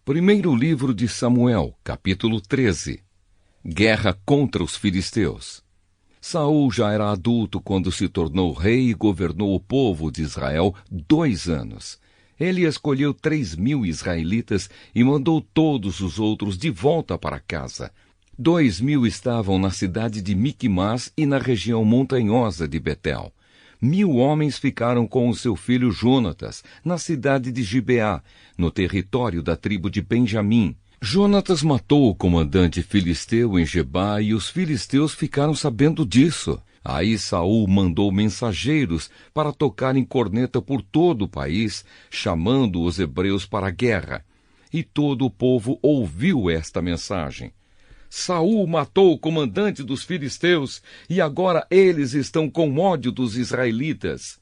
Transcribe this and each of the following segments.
Primeiro livro de Samuel, capítulo 13. Guerra contra os filisteus. Saul já era adulto quando se tornou rei e governou o povo de Israel 2 anos. Ele escolheu 3.000 israelitas e mandou todos os outros de volta para casa. 2.000 estavam na cidade de Miquimás e na região montanhosa de Betel. 1.000 homens ficaram com o seu filho Jonatas, na cidade de Gibeá, no território da tribo de Benjamim. Jonatas matou o comandante filisteu em Gebá e os filisteus ficaram sabendo disso. Aí Saul mandou mensageiros para tocarem corneta por todo o país, chamando os hebreus para a guerra. E todo o povo ouviu esta mensagem. Saul matou o comandante dos filisteus e agora eles estão com ódio dos israelitas.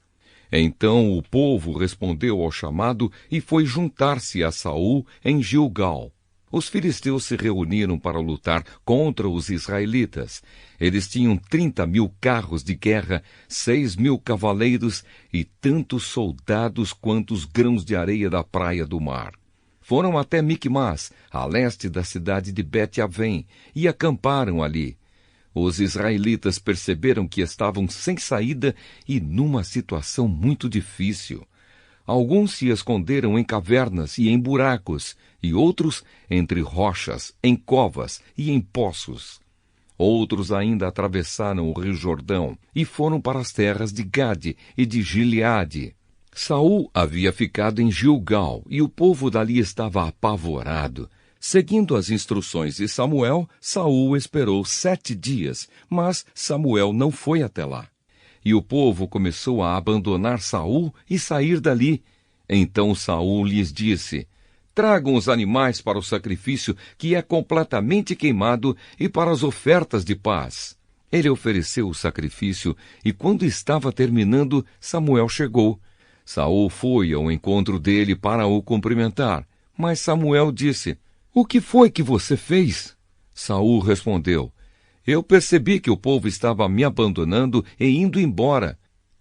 Então o povo respondeu ao chamado e foi juntar-se a Saul em Gilgal. Os filisteus se reuniram para lutar contra os israelitas. Eles tinham 30.000 carros de guerra, 6.000 cavaleiros e tantos soldados quanto os grãos de areia da praia do mar. Foram até Miquimás, a leste da cidade de Bet-Avém, e acamparam ali. Os israelitas perceberam que estavam sem saída e numa situação muito difícil. Alguns se esconderam em cavernas e em buracos, e outros entre rochas, em covas e em poços. Outros ainda atravessaram o rio Jordão e foram para as terras de Gade e de Gileade. Saul havia ficado em Gilgal e o povo dali estava apavorado. Seguindo as instruções de Samuel, Saul esperou 7 dias, mas Samuel não foi até lá. E o povo começou a abandonar Saul e sair dali. Então Saul lhes disse: tragam os animais para o sacrifício que é completamente queimado e para as ofertas de paz. Ele ofereceu o sacrifício e quando estava terminando, Samuel chegou. Saul foi ao encontro dele para o cumprimentar, mas Samuel disse: o que foi que você fez? Saul respondeu: eu percebi que o povo estava me abandonando e indo embora.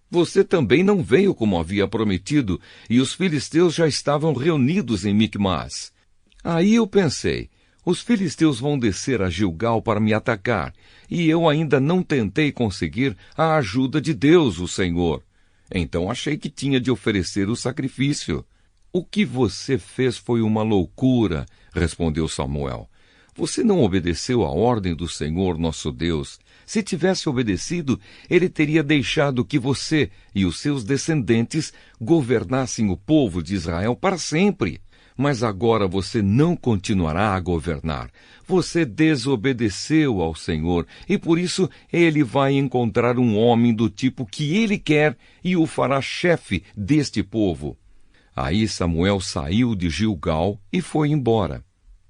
Você também não veio como havia prometido, e os filisteus já estavam reunidos em Miquimás. Aí eu pensei, os filisteus vão descer a Gilgal para me atacar, e eu ainda não tentei conseguir a ajuda de Deus, o Senhor. Então achei que tinha de oferecer o sacrifício. O que você fez foi uma loucura, respondeu Samuel. Você não obedeceu à ordem do Senhor nosso Deus. Se tivesse obedecido, ele teria deixado que você e os seus descendentes governassem o povo de Israel para sempre. Mas agora você não continuará a governar. Você desobedeceu ao Senhor e por isso ele vai encontrar um homem do tipo que ele quer e o fará chefe deste povo. Aí Samuel saiu de Gilgal e foi embora.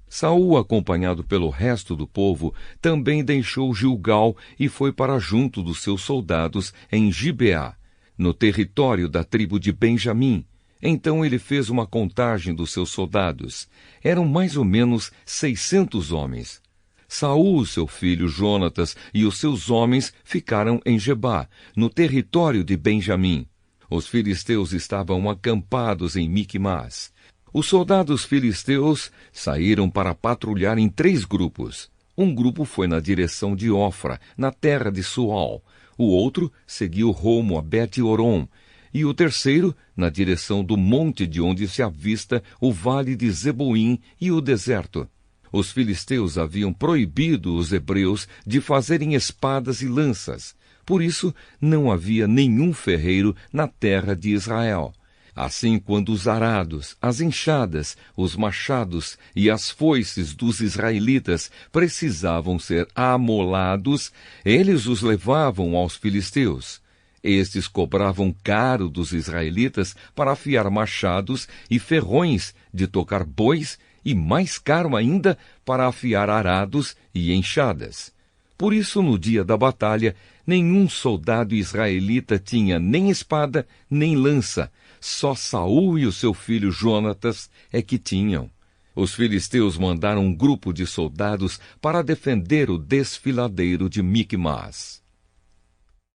Saul, acompanhado pelo resto do povo, também deixou Gilgal e foi para junto dos seus soldados em Gibeá, no território da tribo de Benjamim. Então ele fez uma contagem dos seus soldados. Eram mais ou menos 600 homens. Saul, seu filho Jonatas e os seus homens ficaram em Gebá, no território de Benjamim. Os filisteus estavam acampados em Miquimás. Os soldados filisteus saíram para patrulhar em 3 grupos. Um grupo foi na direção de Ofra, na terra de Sual. O outro seguiu rumo a Bet-Horon. E o terceiro, na direção do monte de onde se avista o vale de Zeboim e o deserto. Os filisteus haviam proibido os hebreus de fazerem espadas e lanças. Por isso, não havia nenhum ferreiro na terra de Israel. Assim, quando os arados, as enxadas, os machados e as foices dos israelitas precisavam ser amolados, eles os levavam aos filisteus. Estes cobravam caro dos israelitas para afiar machados e ferrões de tocar bois e mais caro ainda para afiar arados e enxadas. Por isso, no dia da batalha, nenhum soldado israelita tinha nem espada nem lança. Só Saul e o seu filho Jonatas é que tinham. Os filisteus mandaram um grupo de soldados para defender o desfiladeiro de Miquimás.